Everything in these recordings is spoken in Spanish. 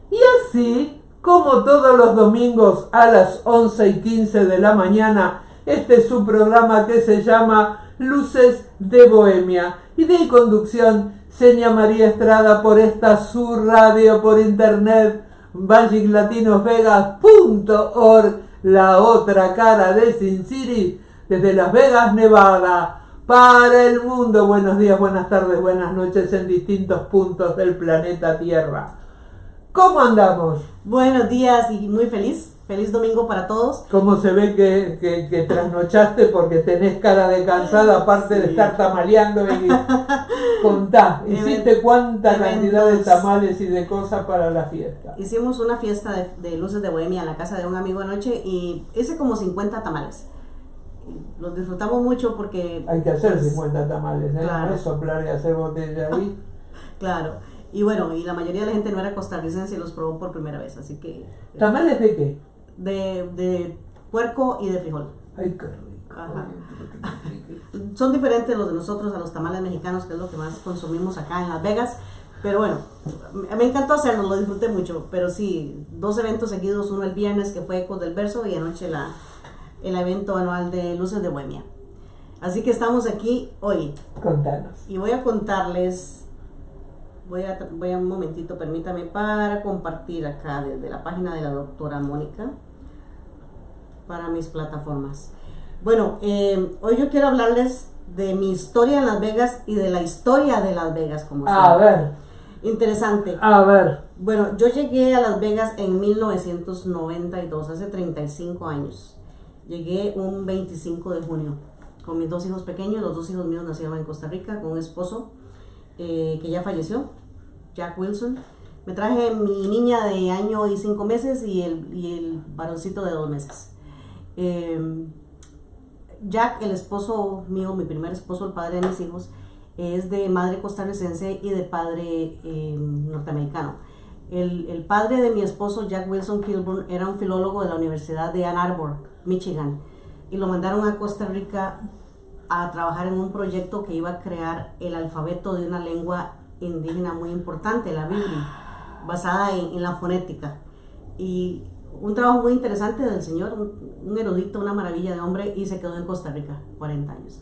Y así, como todos los domingos a las 11:15 de la mañana, este es su programa que se llama Luces de Bohemia. Y de conducción, Seña María Estrada por esta su radio por internet, magiclatinosvegas.org, la otra cara de Sin City, desde Las Vegas, Nevada, para el mundo. Buenos días, buenas tardes, buenas noches en distintos puntos del planeta Tierra. ¿Cómo andamos? Buenos días y muy feliz domingo para todos. ¿Cómo se ve que trasnochaste porque tenés cara de cansada, aparte de estar tamaleando? Y contá, ¿hiciste cuánta cantidad de tamales y de cosas para la fiesta? Hicimos una fiesta de luces de Bohemia en la casa de un amigo anoche y hice como 50 tamales. Los disfrutamos mucho porque... Hay que hacer 50 tamales, ¿eh? Claro. No es soplar y hacer botella ahí. Claro. Y bueno, y la mayoría de la gente no era costarricense y los probó por primera vez, así que... ¿Tamales de qué? De puerco y de frijol. Ay, qué rico. Ajá. Son diferentes los de nosotros a los tamales mexicanos, que es lo que más consumimos acá en Las Vegas. Pero bueno, me encantó hacerlo, lo disfruté mucho. Pero sí, 2 eventos seguidos, uno el viernes que fue Ecos del Verso y anoche el evento anual de Luces de Bohemia. Así que estamos aquí hoy. Contanos. Y voy a contarles... Voy a un momentito, permítame, para compartir acá desde la página de la doctora Mónica para mis plataformas. Bueno, hoy yo quiero hablarles de mi historia en Las Vegas y de la historia de Las Vegas, como A ver. Interesante. A ver. Bueno, yo llegué a Las Vegas en 1992, hace 35 años. Llegué un 25 de junio con mis 2 hijos pequeños. Los 2 hijos míos nacieron en Costa Rica con un esposo que ya falleció, Jack Wilson. Me traje mi niña de año y 5 meses y el varoncito de 2 meses. Jack, el esposo mío, mi primer esposo, el padre de mis hijos, es de madre costarricense y de padre norteamericano. El padre de mi esposo, Jack Wilson Kilburn, era un filólogo de la Universidad de Ann Arbor, Michigan, y lo mandaron a Costa Rica a trabajar en un proyecto que iba a crear el alfabeto de una lengua indígena muy importante, la Biblia, basada en la fonética. Y un trabajo muy interesante del señor, un erudito, una maravilla de hombre, y se quedó en Costa Rica 40 años.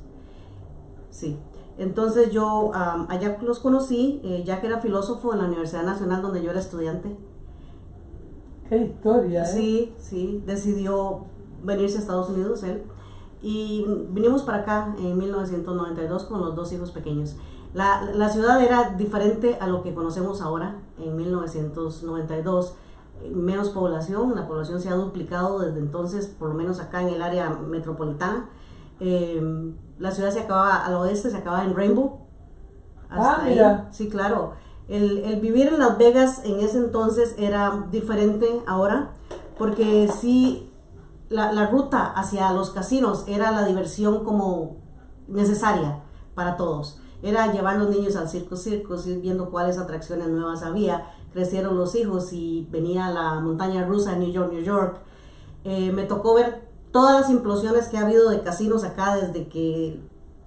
Sí. Entonces yo a Jack los conocí. Jack era filósofo en la Universidad Nacional donde yo era estudiante. Qué historia, ¿eh? Sí, decidió venirse a Estados Unidos él. Y vinimos para acá en 1992 con los 2 hijos pequeños. La ciudad era diferente a lo que conocemos ahora. En 1992, menos población, la población se ha duplicado desde entonces, por lo menos acá en el área metropolitana. La ciudad se acababa al oeste, se acababa en Rainbow. Hasta mira. Ahí. Sí, claro. El vivir en Las Vegas en ese entonces era diferente ahora, porque sí... La ruta hacia los casinos era la diversión como necesaria para todos. Era llevar los niños al circus, ir viendo cuáles atracciones nuevas había. Crecieron los hijos y venía la montaña rusa en New York. Me tocó ver todas las implosiones que ha habido de casinos acá desde que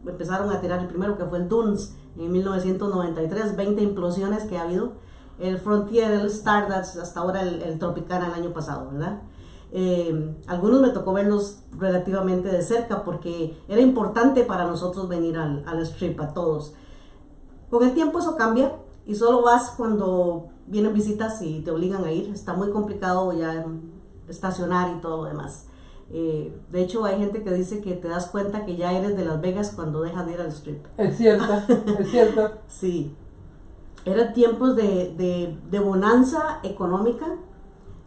empezaron a tirar el primero, que fue el Dunes en 1993. 20 implosiones que ha habido. El Frontier, el Stardust, hasta ahora el Tropicana el año pasado, ¿verdad? Algunos me tocó verlos relativamente de cerca porque era importante para nosotros venir al strip, a todos. Con el tiempo eso cambia y solo vas cuando vienen visitas y te obligan a ir. Está muy complicado ya estacionar y todo lo demás. De hecho hay gente que dice que te das cuenta que ya eres de Las Vegas cuando dejas de ir al strip. Es cierto, es cierto. Sí, eran tiempos de bonanza económica.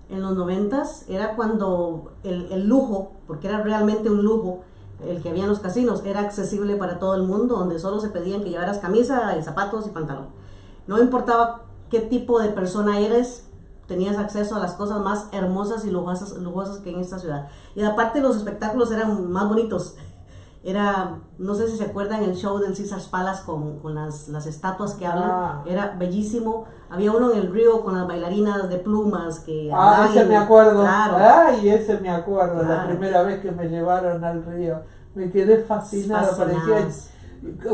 En los 90s era cuando el lujo, porque era realmente un lujo, el que había en los casinos, era accesible para todo el mundo, donde solo se pedían que llevaras camisa y zapatos y pantalón. No importaba qué tipo de persona eres, tenías acceso a las cosas más hermosas y lujosas que en esta ciudad. Y aparte los espectáculos eran más bonitos. Era, no sé si se acuerdan, el show del Caesar's Palace con las estatuas que hablan. Era bellísimo. Había uno en el río con las bailarinas de plumas que ese me acuerdo. Claro. Ay, ese me acuerdo. Claro. La primera vez que me llevaron al río me quedé fascinada. Parecía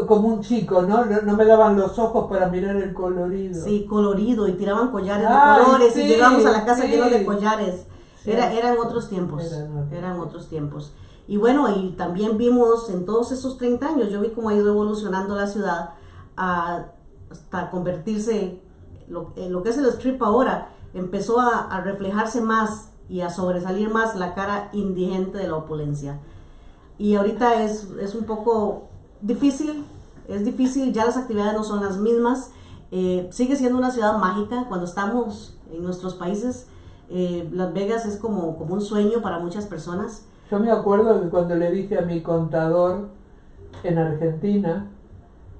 como un chico, ¿no? No me daban los ojos para mirar el colorido. Sí, colorido, y tiraban collares de Ay, colores, sí, y llegábamos a la casa sí. llenos de collares. Sí. Eran otros tiempos, eran otros tiempos. Y bueno, y también vimos en todos esos 30 años, yo vi cómo ha ido evolucionando la ciudad hasta convertirse, lo que es el strip ahora, empezó a reflejarse más y a sobresalir más la cara indigente de la opulencia. Y ahorita es un poco difícil, es difícil, ya las actividades no son las mismas. Sigue siendo una ciudad mágica cuando estamos en nuestros países. Las Vegas es como un sueño para muchas personas. Yo me acuerdo que cuando le dije a mi contador en Argentina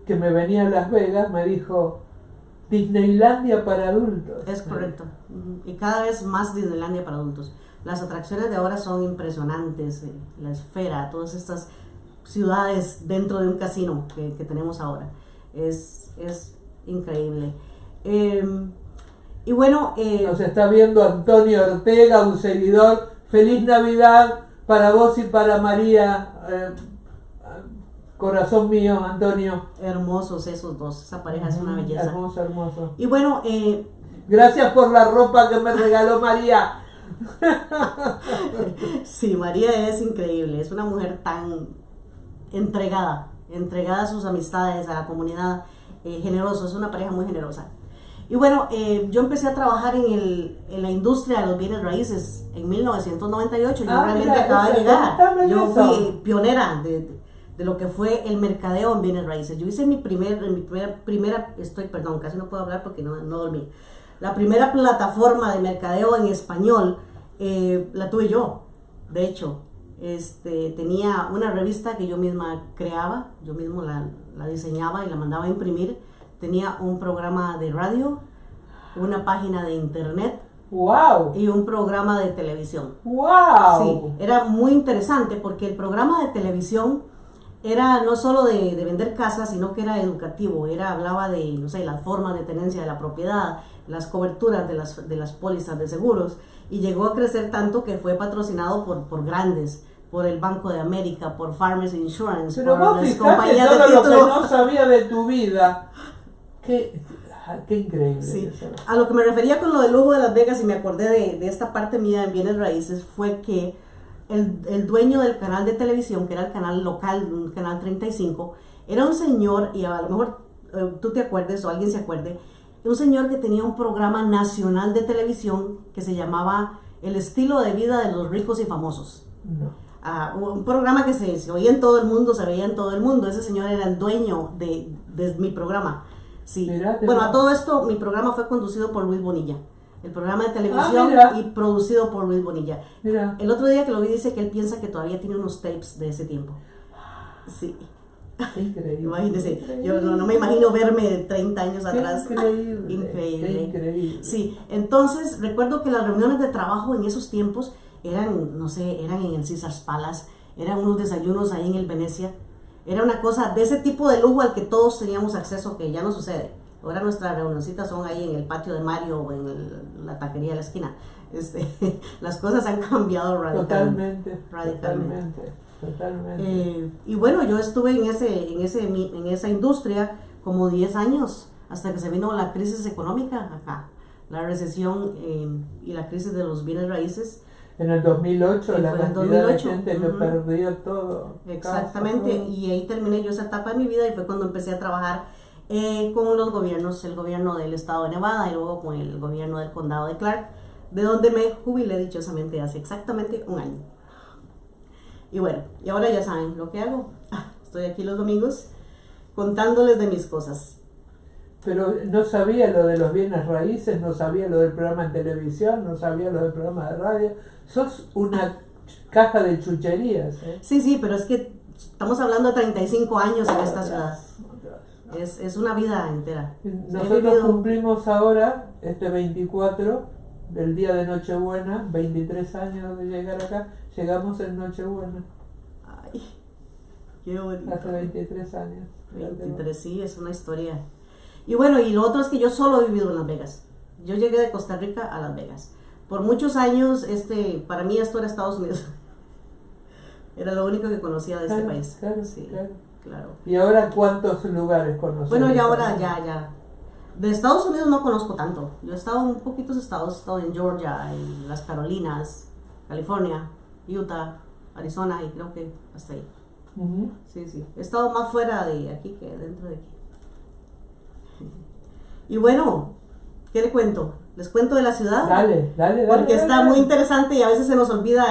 que me venía a Las Vegas, me dijo Disneylandia para adultos. Es correcto. Y cada vez más Disneylandia para adultos. Las atracciones de ahora son impresionantes. La esfera, todas estas ciudades dentro de un casino que tenemos ahora. Es increíble. Y bueno... Nos está viendo Antonio Ortega, un seguidor. Feliz Navidad para vos y para María. Corazón mío, Antonio. Hermosos esos dos. Esa pareja es una belleza. Hermoso, hermoso. Y bueno... gracias por la ropa que me regaló María. Sí, María es increíble. Es una mujer tan entregada a sus amistades, a la comunidad, generoso. Es una pareja muy generosa. Y bueno, yo empecé a trabajar en la industria de los bienes raíces en 1998. Yo realmente acababa de llegar. Yo fui pionera de lo que fue el mercadeo en bienes raíces. Yo hice casi no puedo hablar porque no dormí. La primera plataforma de mercadeo en español la tuve yo. De hecho, tenía una revista que yo misma creaba, yo mismo la diseñaba y la mandaba a imprimir. Tenía un programa de radio, una página de internet. ¡Wow! Y un programa de televisión. ¡Wow! Sí, era muy interesante porque el programa de televisión era no solo de vender casas, sino que era educativo. Hablaba de, no sé, las formas de tenencia de la propiedad, las coberturas de las pólizas de seguros. Y llegó a crecer tanto que fue patrocinado por grandes, por el Banco de América, por Farmers Insurance, pero por vos las fijate compañías todo de lo que título. no sabía de tu vida. Qué increíble. Sí. A lo que me refería con lo del lujo de Las Vegas, y me acordé de esta parte mía en bienes raíces, fue que el dueño del canal de televisión, que era el canal local, un canal 35, era un señor, y a lo mejor tú te acuerdes o alguien se acuerde, un señor que tenía un programa nacional de televisión que se llamaba El estilo de vida de los ricos y famosos. No. Un programa que se oía en todo el mundo, se veía en todo el mundo. Ese señor era el dueño de mi programa. Sí. Bueno, a todo esto, mi programa fue conducido por Luis Bonilla. El programa de televisión y producido por Luis Bonilla. Mira. El otro día que lo vi dice que él piensa que todavía tiene unos tapes de ese tiempo. Sí. Increíble. Imagínese, increíble. Yo no me imagino verme 30 años atrás. Increíble. Increíble. Increíble. Sí, entonces recuerdo que las reuniones de trabajo en esos tiempos eran, no sé, eran en el Caesars Palace, eran unos desayunos ahí en el Venecia. Era una cosa de ese tipo de lujo al que todos teníamos acceso, que ya no sucede. Ahora nuestras reunioncitas son ahí en el patio de Mario o en la taquería de la esquina. Las cosas han cambiado radicalmente. Totalmente. Y bueno, yo estuve en esa industria como 10 años, hasta que se vino la crisis económica acá, la recesión y la crisis de los bienes raíces. En el 2008, la cantidad de gente que Uh-huh. perdió todo. Exactamente, Casa, todo. y ahí terminé yo esa etapa de mi vida y fue cuando empecé a trabajar con los gobiernos, el gobierno del estado de Nevada y luego con el gobierno del condado de Clark, de donde me jubilé dichosamente hace exactamente un año. Y bueno, y ahora ya saben lo que hago. Estoy aquí los domingos contándoles de mis cosas. Pero no sabía lo de los bienes raíces, no sabía lo del programa en televisión, no sabía lo del programa de radio. Sos una caja de chucherías. Sí, pero es que estamos hablando de 35 años en esta ciudad. Es una vida entera. Nosotros cumplimos ahora, este 24, del día de Nochebuena, 23 años de llegar acá, llegamos en Nochebuena. Ay, qué bonito. Hace 23 años. 23, sí, es una historia. Y bueno, y lo otro es que yo solo he vivido en Las Vegas. Yo llegué de Costa Rica a Las Vegas. Por muchos años, para mí esto era Estados Unidos. Era lo único que conocía de este país. Claro, sí. claro. claro. ¿Y ahora cuántos lugares conoces? Bueno, y ahora ya. De Estados Unidos no conozco tanto. Yo he estado en poquitos estados, he estado en Georgia, en las Carolinas, California, Utah, Arizona y creo que hasta ahí. Sí. He estado más fuera de aquí que dentro de aquí. Y bueno, ¿qué le cuento? ¿Les cuento de la ciudad? Dale. Porque está muy interesante y a veces se nos olvida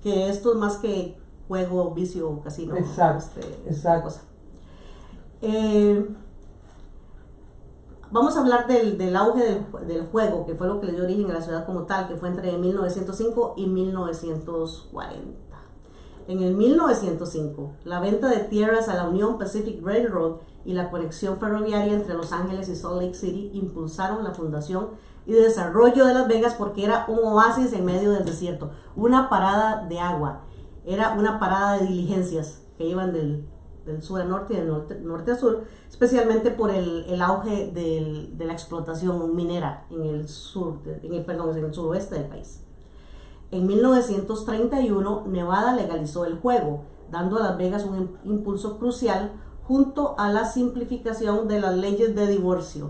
que esto es más que juego, vicio, casino. Exacto. Cosa. Vamos a hablar del auge del juego, que fue lo que le dio origen a la ciudad como tal, que fue entre 1905 y 1940. En el 1905, la venta de tierras a la Union Pacific Railroad y la conexión ferroviaria entre Los Ángeles y Salt Lake City impulsaron la fundación y desarrollo de Las Vegas porque era un oasis en medio del desierto, una parada de agua, era una parada de diligencias que iban del sur a norte y del norte a sur, especialmente por el auge de la explotación minera en el suroeste del país. En 1931, Nevada legalizó el juego, dando a Las Vegas un impulso crucial junto a la simplificación de las leyes de divorcio.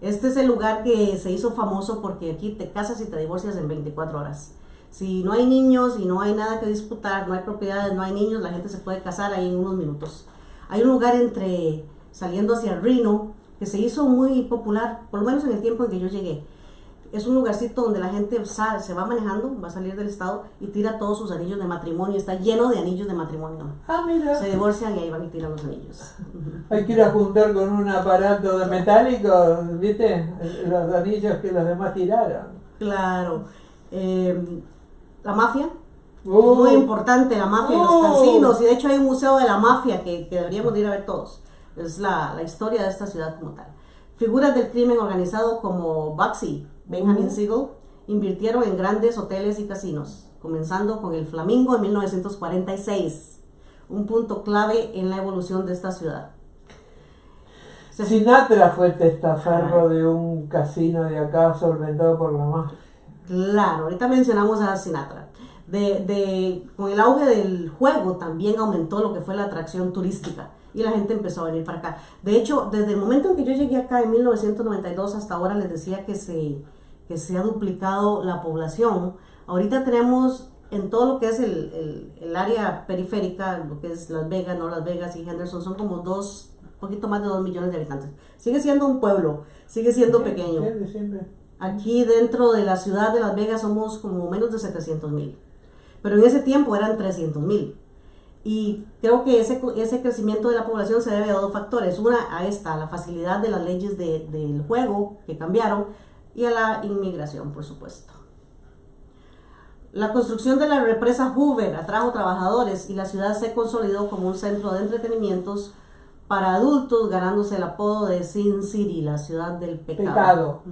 Este es el lugar que se hizo famoso porque aquí te casas y te divorcias en 24 horas. Si no hay niños y no hay nada que disputar, no hay propiedades, no hay niños, la gente se puede casar ahí en unos minutos. Hay un lugar saliendo hacia Reno que se hizo muy popular, por lo menos en el tiempo en que yo llegué. Es un lugarcito donde la gente se va manejando, va a salir del estado y tira todos sus anillos de matrimonio. Está lleno de anillos de matrimonio. Mira. Se divorcian y ahí van y tiran los anillos. Hay que ir a juntar con un aparato de metálico, ¿viste? Los anillos que los demás tiraron. Claro. La mafia. Muy importante la mafia, los casinos. Y de hecho hay un museo de la mafia que deberíamos ir a ver todos. Es la historia de esta ciudad como tal. Figuras del crimen organizado como Bugsy, Benjamin Siegel, invirtieron en grandes hoteles y casinos, comenzando con el Flamingo en 1946, un punto clave en la evolución de esta ciudad. Sinatra fue el testaferro de un casino de acá solventado por la mafia. Claro, ahorita mencionamos a Sinatra. Con el auge del juego también aumentó lo que fue la atracción turística y la gente empezó a venir para acá. De hecho, desde el momento en que yo llegué acá en 1992 hasta ahora les decía que se ha duplicado la población. Ahorita tenemos en todo lo que es el área periférica, lo que es Las Vegas, no Las Vegas y Henderson, son como un poquito más de 2 millones de habitantes. Sigue siendo un pueblo, sigue siendo pequeño. Aquí dentro de la ciudad de Las Vegas somos como menos de 700,000. Pero en ese tiempo eran 300,000. Y creo que ese crecimiento de la población se debe a dos factores. Una, a la facilidad de las leyes del juego que cambiaron y a la inmigración, por supuesto. La construcción de la represa Hoover atrajo trabajadores y la ciudad se consolidó como un centro de entretenimientos para adultos, ganándose el apodo de Sin City, la ciudad del pecado.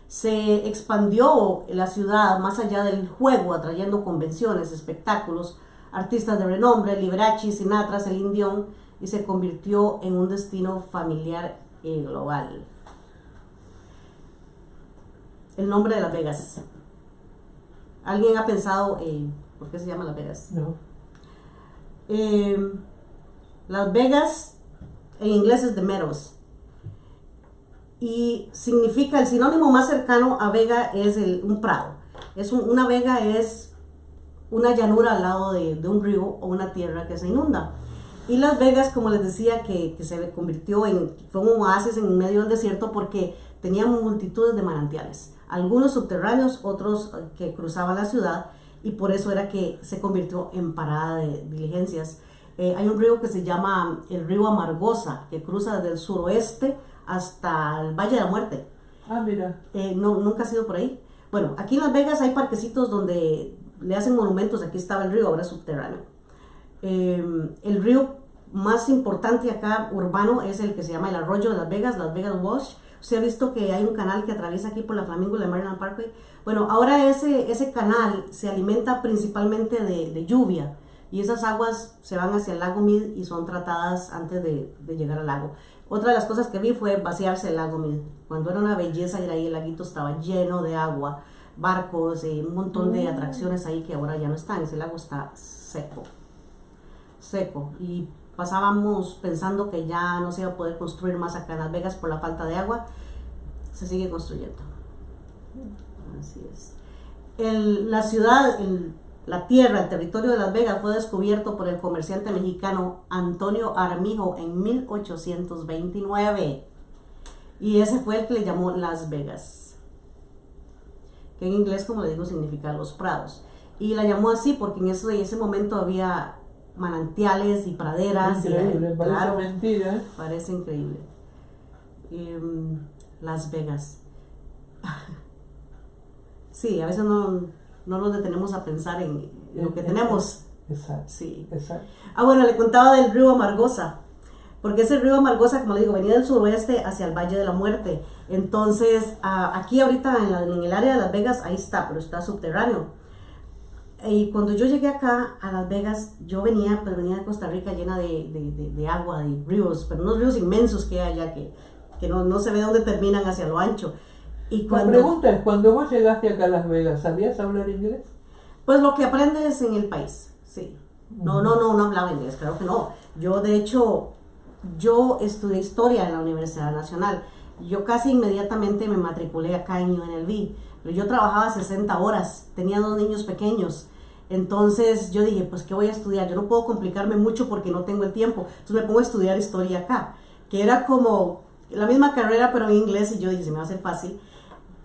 Se expandió la ciudad más allá del juego, atrayendo convenciones, espectáculos, artistas de renombre, Liberace, Sinatra, Celine Dion, y se convirtió en un destino familiar y global. El nombre de Las Vegas. ¿Alguien ha pensado por qué se llama Las Vegas? No. Las Vegas en inglés es The Meadows. Y significa, el sinónimo más cercano a vega es un prado. Una vega es una llanura al lado de un río o una tierra que se inunda. Y Las Vegas, como les decía, que se convirtió fue un oasis en medio del desierto porque tenía multitudes de manantiales. Algunos subterráneos, otros que cruzaban la ciudad, y por eso era que se convirtió en parada de diligencias. Hay un río que se llama el río Amargosa, que cruza desde el suroeste hasta el Valle de la Muerte. Mira. Nunca has ido por ahí. Bueno, aquí en Las Vegas hay parquecitos donde le hacen monumentos. Aquí estaba el río, ahora es subterráneo. El río más importante acá, urbano, es el que se llama el Arroyo de Las Vegas Wash. Usted ha visto que hay un canal que atraviesa aquí por la Flamingo, la Maryland Parkway. Bueno, ahora ese canal se alimenta principalmente de lluvia. Y esas aguas se van hacia el lago Mead y son tratadas antes de llegar al lago. Otra de las cosas que vi fue vaciarse el lago Mead. Cuando era una belleza ir ahí, el laguito estaba lleno de agua, barcos, un montón de atracciones ahí que ahora ya no están. Ese lago está seco. seco. Y pasábamos pensando que ya no se iba a poder construir más acá en Las Vegas por la falta de agua. Se sigue construyendo. Así es. La ciudad, la tierra, el territorio de Las Vegas fue descubierto por el comerciante mexicano Antonio Armijo en 1829. Y ese fue el que le llamó Las Vegas, que en inglés, como le digo, significa los prados. Y la llamó así porque en ese momento había manantiales y praderas. Increíble, y, parece claro, mentira, ¿eh? Parece increíble. Las Vegas. Sí, a veces no nos detenemos a pensar en lo que tenemos. Exacto. Sí. Exacto. Bueno, le contaba del río Amargosa, porque ese río Amargosa, como le digo, venía del suroeste hacia el Valle de la Muerte. Entonces, aquí ahorita en el área de Las Vegas, ahí está, pero está subterráneo. Y cuando yo llegué acá a Las Vegas, yo venía de Costa Rica llena de agua, de ríos, pero unos ríos inmensos que hay allá que no se ve dónde terminan hacia lo ancho. Y La pregunta es, cuando vos llegaste acá a Las Vegas, ¿sabías hablar inglés? Pues lo que aprendes en el país, sí. No hablaba inglés, claro que no. Yo, de hecho, yo estudié historia en la Universidad Nacional. Yo casi inmediatamente me matriculé acá en UNLV, pero yo trabajaba 60 horas, tenía 2 niños pequeños. Entonces yo dije, pues ¿qué voy a estudiar? Yo no puedo complicarme mucho porque no tengo el tiempo. Entonces me pongo a estudiar historia acá, que era como la misma carrera pero en inglés, y yo dije, se me va a hacer fácil,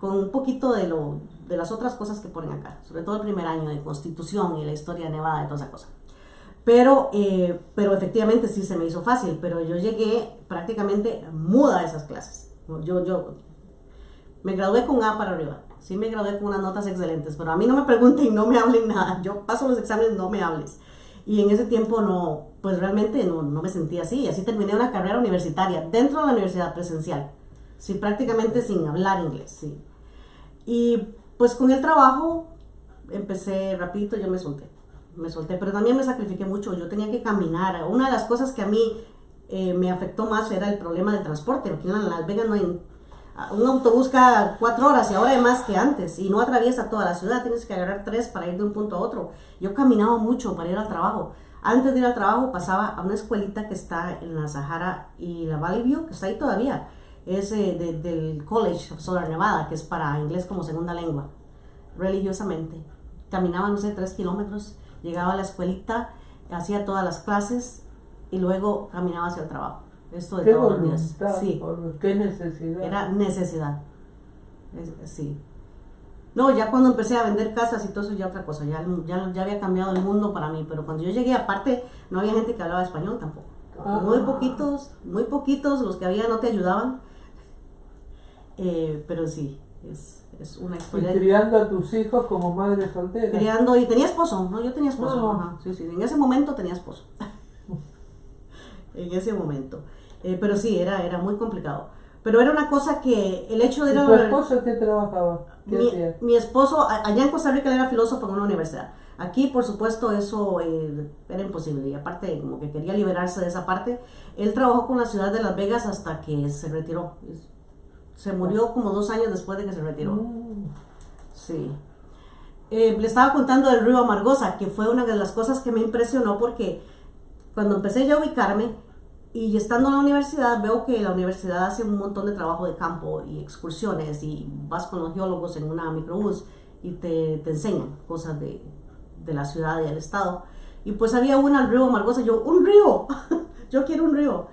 con un poquito de las otras cosas que ponen acá, sobre todo el primer año de Constitución y la historia de Nevada y toda esa cosa. Pero efectivamente sí se me hizo fácil, pero yo llegué prácticamente muda a esas clases. Yo me gradué con A para arriba, sí me gradué con unas notas excelentes, pero a mí no me pregunten, no me hablen nada, yo paso los exámenes, no me hables. Y en ese tiempo pues realmente no me sentía así, así terminé una carrera universitaria dentro de la universidad presencial, sí, prácticamente sin hablar inglés, sí. Y pues con el trabajo empecé rapidito, yo me solté, pero también me sacrifiqué mucho, yo tenía que caminar. Una de las cosas que a mí me afectó más era el problema del transporte, porque en Las Vegas no hay, un autobús cada 4 horas y ahora hay más que antes, y no atraviesa toda la ciudad, tienes que agarrar 3 para ir de un punto a otro. Yo caminaba mucho para ir al trabajo. Antes de ir al trabajo pasaba a una escuelita que está en la Sahara y la Valley View, que está ahí todavía. Es del College of Southern Nevada, que es para inglés como segunda lengua, religiosamente. Caminaba, no sé, 3 kilómetros, llegaba a la escuelita, hacía todas las clases y luego caminaba hacia el trabajo. Esto de ¿Qué todos los voluntad? días. Sí. ¿Qué necesidad? Era necesidad. Sí. No, ya cuando empecé a vender casas y todo eso, ya otra cosa, ya había cambiado el mundo para mí, pero cuando yo llegué, aparte, no había gente que hablaba español tampoco. Muy poquitos, los que había no te ayudaban. Pero sí, es una historia. ¿Y criando a tus hijos como madre soltera? Criando, y tenía esposo, ¿no? Yo tenía esposo. No. Ajá, sí, en ese momento tenía esposo. En ese momento. Pero sí, era muy complicado. Pero era una cosa que el hecho de... ¿Y tu esposo qué trabajaba? Mi esposo, allá en Costa Rica, él era filósofo en una universidad. Aquí, por supuesto, eso era imposible. Y aparte, como que quería liberarse de esa parte. Él trabajó con la ciudad de Las Vegas hasta que se retiró. Se murió como 2 años después de que se retiró. Sí. Le estaba contando del río Amargosa, que fue una de las cosas que me impresionó, porque cuando empecé ya a ubicarme y estando en la universidad, veo que la universidad hace un montón de trabajo de campo y excursiones, y vas con los geólogos en una microbús y te enseñan cosas de la ciudad y del estado. Y pues había una al río Amargosa, yo, ¡un río! Yo quiero un río.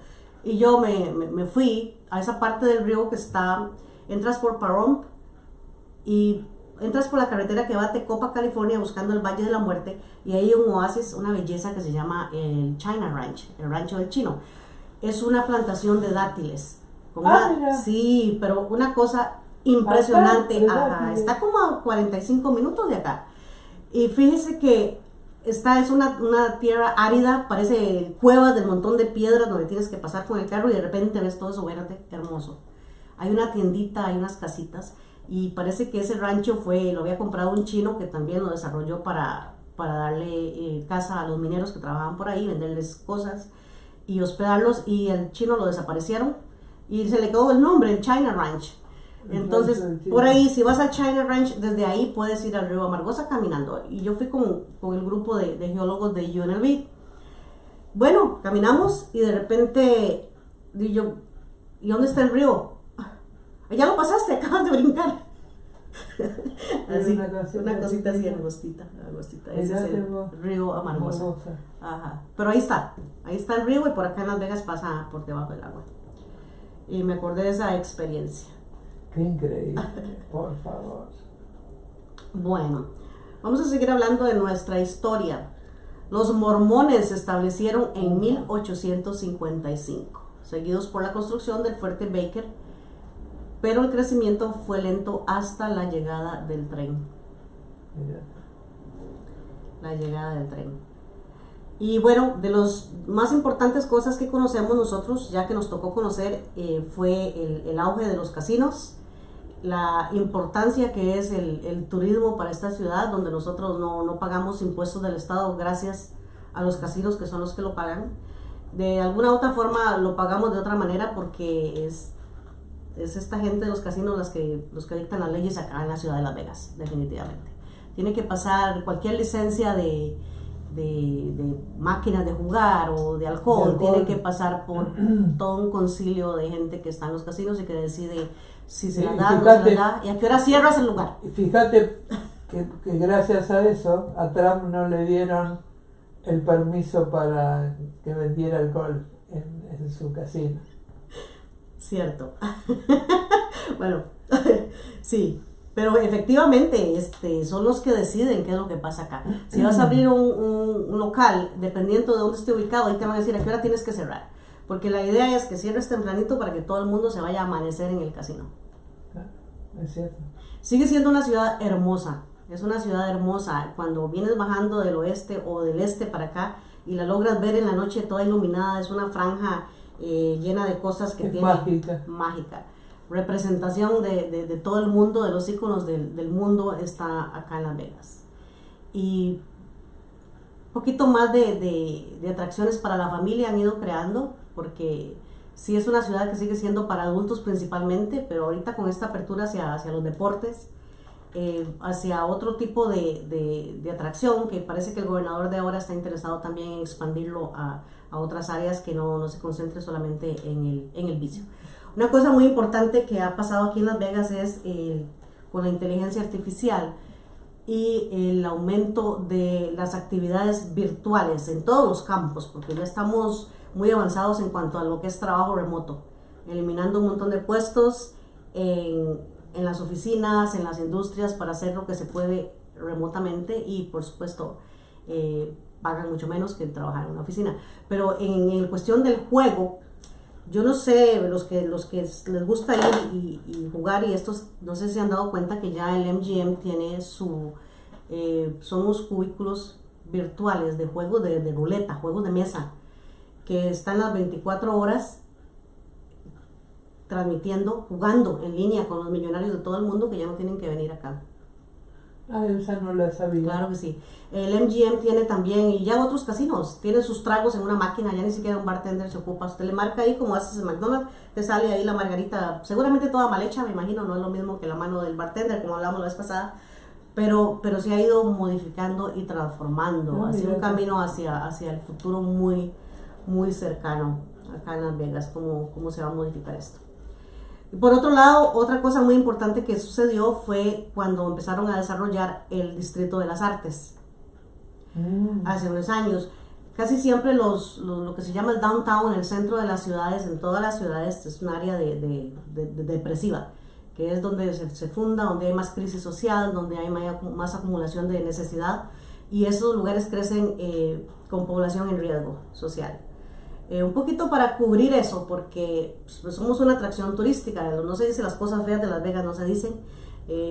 Y yo me fui a esa parte del río que entras por Pahrump y entras por la carretera que va a Tecopa, California, buscando el Valle de la Muerte, y ahí hay un oasis, una belleza que se llama el China Ranch, el rancho del chino. Es una plantación de dátiles. Sí, pero una cosa impresionante. Ajá, está como a 45 minutos de acá. Y fíjese que esta es una tierra árida, parece cuevas del montón de piedras donde tienes que pasar con el carro y de repente ves todo eso verde, hermoso. Hay una tiendita, hay unas casitas, y parece que ese rancho lo había comprado un chino que también lo desarrolló para darle casa a los mineros que trabajaban por ahí, venderles cosas y hospedarlos, y el chino lo desaparecieron y se le quedó el nombre, el China Ranch. Entonces, por ahí, si vas al China Ranch, desde ahí puedes ir al río Amargosa caminando. Y yo fui con el grupo de geólogos de UNLV. bueno, caminamos y de repente digo yo, ¿y dónde está el río? Ya lo pasaste, acabas de brincar. Así, una cosita así angostita. Ese es el río Amargosa. Ajá. Pero ahí está el río y por acá en Las Vegas pasa por debajo del agua. Y me acordé de esa experiencia. Qué increíble, por favor. Bueno, vamos a seguir hablando de nuestra historia. Los mormones se establecieron en 1855, seguidos por la construcción del fuerte Baker, pero el crecimiento fue lento hasta la llegada del tren. La llegada del tren. Y bueno, de las más importantes cosas que conocemos nosotros, ya que nos tocó conocer, fue el auge de los casinos, la importancia que es el turismo para esta ciudad, donde nosotros no pagamos impuestos del Estado gracias a los casinos, que son los que lo pagan. De alguna u otra forma lo pagamos de otra manera, porque es esta gente de los casinos los que dictan las leyes acá en la ciudad de Las Vegas, definitivamente. Tiene que pasar cualquier licencia de máquinas de jugar o de alcohol, tiene que pasar por todo un concilio de gente que está en los casinos y que decide si se la da, no se la da, y a qué hora cierras el lugar. Fíjate que gracias a eso a Trump no le dieron el permiso para que vendiera alcohol en su casino. Cierto. Bueno, sí, pero efectivamente son los que deciden qué es lo que pasa acá. Si vas a abrir un local, dependiendo de dónde esté ubicado, ahí te van a decir a qué hora tienes que cerrar, porque la idea es que cierres tempranito para que todo el mundo se vaya a amanecer en el casino. Es cierto. Sigue siendo una ciudad hermosa, es una ciudad hermosa. Cuando vienes bajando del oeste o del este para acá y la logras ver en la noche toda iluminada, es una franja llena de cosas que tiene mágica. Representación de todo el mundo, de los íconos del mundo está acá en Las Vegas. Y un poquito más de atracciones para la familia han ido creando, porque sí es una ciudad que sigue siendo para adultos principalmente, pero ahorita con esta apertura hacia los deportes, hacia otro tipo de atracción, que parece que el gobernador de ahora está interesado también en expandirlo a otras áreas, que no se concentre solamente en el vicio. Una cosa muy importante que ha pasado aquí en Las Vegas es con la inteligencia artificial y el aumento de las actividades virtuales en todos los campos, porque ya estamos muy avanzados en cuanto a lo que es trabajo remoto, eliminando un montón de puestos en las oficinas, en las industrias, para hacer lo que se puede remotamente, y por supuesto pagan mucho menos que trabajar en una oficina. Pero en cuestión del juego, yo no sé, los que les gusta ir y jugar, y estos no sé si han dado cuenta que ya el MGM tiene son unos cubículos virtuales de juegos de ruleta, juegos de mesa, que están las 24 horas transmitiendo, jugando en línea con los millonarios de todo el mundo, que ya no tienen que venir acá. Esa no la sabía. Claro que sí. El MGM tiene también, y ya otros casinos, tienen sus tragos en una máquina, ya ni siquiera un bartender se ocupa. Usted le marca ahí, como haces en McDonald's, te sale ahí la margarita, seguramente toda mal hecha, me imagino, no es lo mismo que la mano del bartender, como hablamos la vez pasada, pero se ha ido modificando y transformando, hacia un camino hacia el futuro muy, muy cercano, acá en Las Vegas, cómo se va a modificar esto. Por otro lado, otra cosa muy importante que sucedió fue cuando empezaron a desarrollar el Distrito de las Artes. Hace unos años. Casi siempre lo que se llama el downtown, el centro de las ciudades, en todas las ciudades, es un área de depresiva, que es donde se funda, donde hay más crisis social, donde hay más acumulación de necesidad, y esos lugares crecen con población en riesgo social. Un poquito para cubrir eso, porque pues, somos una atracción turística, no se dice las cosas feas de Las Vegas, no se dicen,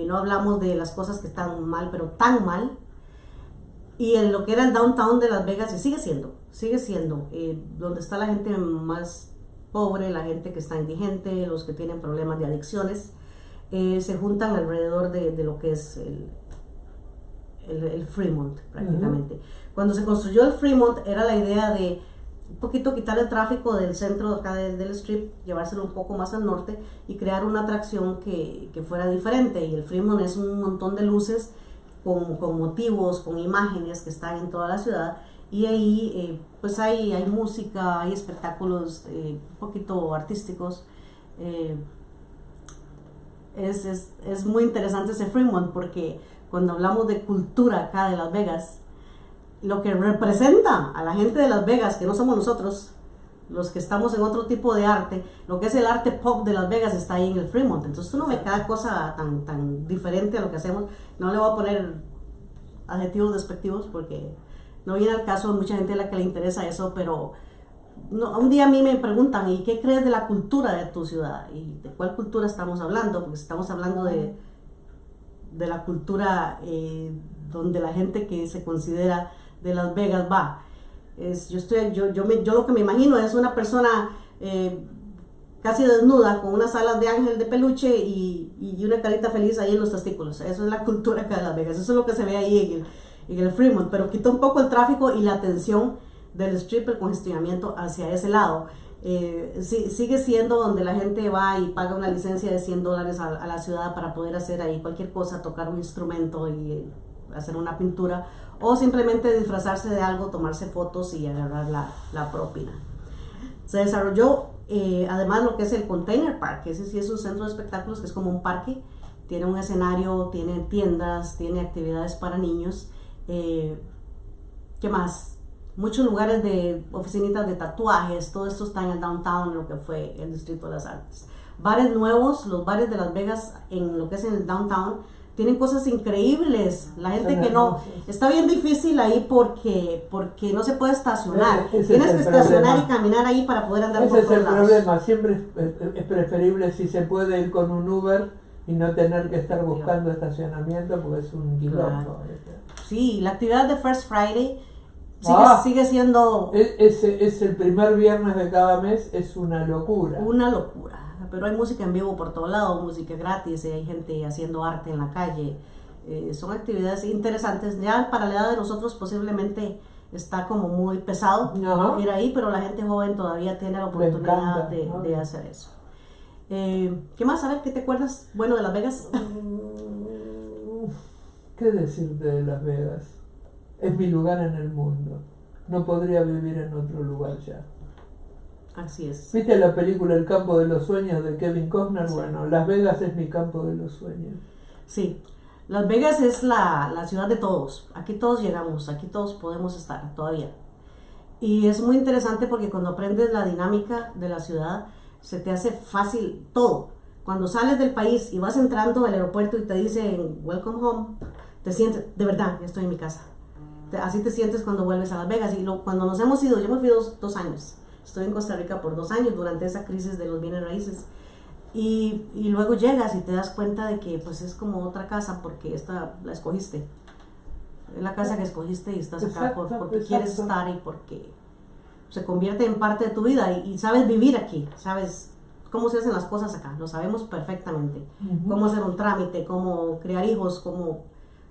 no hablamos de las cosas que están mal, pero tan mal, y en lo que era el downtown de Las Vegas, y sigue siendo donde está la gente más pobre, la gente que está indigente, los que tienen problemas de adicciones, se juntan alrededor de lo que es el Fremont, prácticamente. Cuando se construyó el Fremont, era la idea de un poquito quitar el tráfico del centro acá del strip, llevárselo un poco más al norte y crear una atracción que fuera diferente. Y el Fremont es un montón de luces con motivos, con imágenes que están en toda la ciudad, y ahí pues hay música, hay espectáculos un poquito artísticos. eh, es muy interesante ese Fremont porque cuando hablamos de cultura acá de Las Vegas, lo que representa a la gente de Las Vegas, que no somos nosotros, los que estamos en otro tipo de arte, lo que es el arte pop de Las Vegas está ahí en el Fremont. Entonces no ve cada cosa tan diferente a lo que hacemos. No le voy a poner adjetivos despectivos porque no viene al caso, mucha gente a la que le interesa eso, pero no, un día a mí me preguntan, ¿y qué crees de la cultura de tu ciudad? ¿Y de cuál cultura estamos hablando? Porque estamos hablando de la cultura donde la gente que se considera de Las Vegas va. Yo lo que me imagino es una persona casi desnuda con unas alas de ángel de peluche y una carita feliz ahí en los testículos. Eso es la cultura acá de Las Vegas. Eso es lo que se ve ahí en el Fremont, pero quita un poco el tráfico y la atención del strip, el congestionamiento hacia ese lado. Sigue siendo donde la gente va y paga una licencia de $100 a la ciudad para poder hacer ahí cualquier cosa, tocar un instrumento y hacer una pintura, o simplemente disfrazarse de algo, tomarse fotos y agarrar la propina. Se desarrolló además lo que es el Container Park, ese sí es un centro de espectáculos que es como un parque, tiene un escenario, tiene tiendas, tiene actividades para niños. ¿Qué más? Muchos lugares de oficinitas de tatuajes, todo esto está en el downtown, lo que fue el Distrito de las Artes. Bares nuevos, los bares de Las Vegas en lo que es en el downtown, tienen cosas increíbles. La gente que no, está bien difícil ahí porque no se puede estacionar. Tienes que estacionar y caminar ahí para poder andar por todos lados. Ese es el problema, siempre es preferible si se puede ir con un Uber y no tener que estar buscando estacionamiento porque es un quilombo. Claro. Sí, la actividad de First Friday sigue siendo... Es el primer viernes de cada mes, es una locura. Una locura. Pero hay música en vivo por todo lado, música gratis, hay gente haciendo arte en la calle. Son actividades interesantes. Ya para la edad de nosotros posiblemente está como muy pesado ir ahí, pero la gente joven todavía tiene la oportunidad de hacer eso. ¿Qué más? A ver, ¿qué te acuerdas? Bueno, de Las Vegas. ¿Qué decirte de Las Vegas? Es mi lugar en el mundo. No podría vivir en otro lugar ya. Así es. ¿Viste la película El campo de los sueños de Kevin Costner? Sí. Bueno, Las Vegas es mi campo de los sueños. Sí, Las Vegas es la ciudad de todos. Aquí todos llegamos, aquí todos podemos estar todavía. Y es muy interesante porque cuando aprendes la dinámica de la ciudad, se te hace fácil todo. Cuando sales del país y vas entrando al aeropuerto y te dicen Welcome home, te sientes, de verdad, ya estoy en mi casa. Así te sientes cuando vuelves a Las Vegas. Y cuando nos hemos ido, yo me fui dos años. Estoy en Costa Rica por 2 años durante esa crisis de los bienes raíces. Y luego llegas y te das cuenta de que pues es como otra casa porque esta la escogiste. Es la casa que escogiste y estás acá porque quieres estar y porque se convierte en parte de tu vida y sabes vivir aquí, sabes cómo se hacen las cosas acá, lo sabemos perfectamente. Cómo hacer un trámite, cómo criar hijos,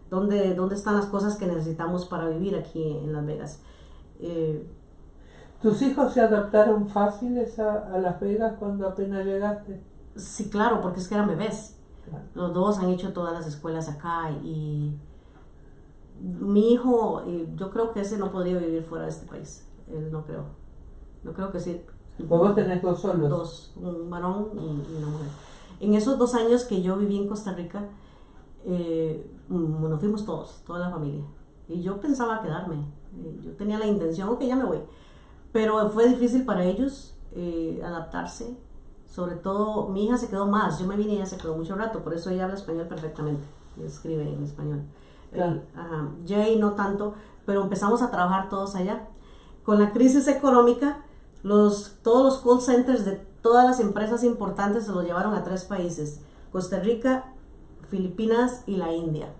dónde están las cosas que necesitamos para vivir aquí en Las Vegas. ¿Tus hijos se adaptaron fáciles a Las Vegas cuando apenas llegaste? Sí, claro, porque es que eran bebés. Claro. Los dos han hecho todas las escuelas acá y mi hijo, yo creo que ese no podría vivir fuera de este país. Él no creo que sí. ¿Vos tenés 2 solos? 2, un varón y una mujer. En esos 2 años que yo viví en Costa Rica, nos fuimos toda la familia. Y yo pensaba quedarme. Yo tenía la intención, ok, ya me voy. Pero fue difícil para ellos adaptarse. Sobre todo, mi hija se quedó más. Yo me vine y ella se quedó mucho rato. Por eso ella habla español perfectamente. Y escribe en español. Claro. Jay no tanto, pero empezamos a trabajar todos allá. Con la crisis económica, todos los call centers de todas las empresas importantes se los llevaron a 3 países. Costa Rica, Filipinas y la India.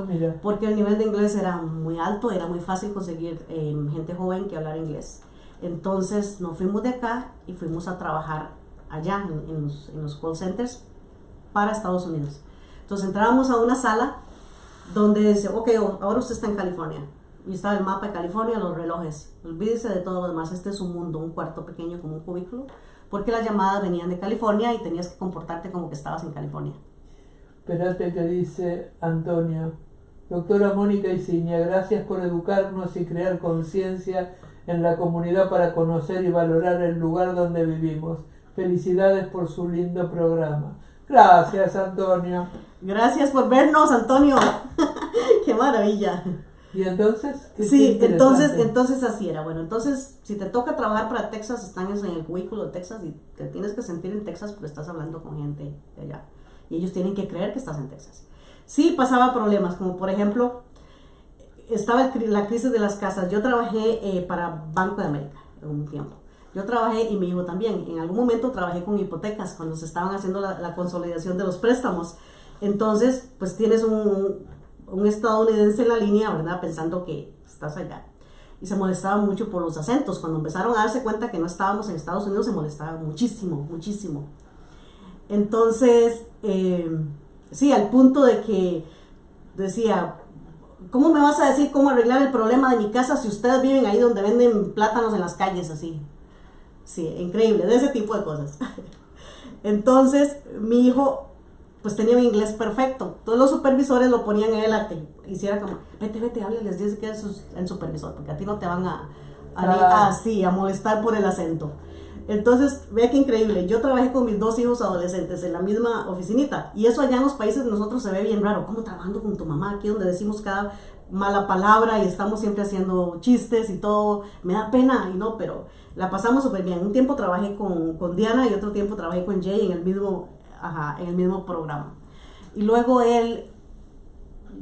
Mira. Porque el nivel de inglés era muy alto, era muy fácil conseguir gente joven que hablara inglés. Entonces nos fuimos de acá y fuimos a trabajar allá en los call centers para Estados Unidos. Entonces entrábamos a una sala donde dice, ok, ahora usted está en California. Y estaba el mapa de California, los relojes. Olvídese de todo lo demás, este es un mundo, un cuarto pequeño como un cubículo, porque las llamadas venían de California y tenías que comportarte como que estabas en California. Espérate que dice Antonio, Doctora Mónica Isiña, gracias por educarnos y crear conciencia en la comunidad para conocer y valorar el lugar donde vivimos. Felicidades por su lindo programa. Gracias, Antonio. Gracias por vernos, Antonio. Qué maravilla. ¿Y entonces? Sí, entonces así era. Bueno, entonces, si te toca trabajar para Texas, están en el cubículo de Texas y te tienes que sentir en Texas porque estás hablando con gente de allá. Y ellos tienen que creer que estás en Texas. Sí, pasaba problemas, como por ejemplo, estaba la crisis de las casas. Yo trabajé para Banco de América en un tiempo. Yo trabajé, y mi hijo también, en algún momento trabajé con hipotecas cuando se estaban haciendo la consolidación de los préstamos. Entonces, pues tienes un estadounidense en la línea, ¿verdad? Pensando que estás allá. Y se molestaba mucho por los acentos. Cuando empezaron a darse cuenta que no estábamos en Estados Unidos, se molestaban muchísimo, muchísimo. Entonces, sí, al punto de que decía, ¿cómo me vas a decir cómo arreglar el problema de mi casa si ustedes viven ahí donde venden plátanos en las calles así? Sí, increíble, de ese tipo de cosas. Entonces, mi hijo pues tenía un inglés perfecto. Todos los supervisores lo ponían a él a que hiciera como, vete, hábleles, dice que es el supervisor, porque a ti no te van a molestar por el acento. Entonces, vea qué increíble. Yo trabajé con mis 2 hijos adolescentes en la misma oficinita. Y eso allá en los países de nosotros se ve bien raro. ¿Cómo trabajando con tu mamá? Aquí donde decimos cada mala palabra y estamos siempre haciendo chistes y todo. Me da pena y no, pero la pasamos súper bien. Un tiempo trabajé con Diana y otro tiempo trabajé con Jay en el mismo programa. Y luego él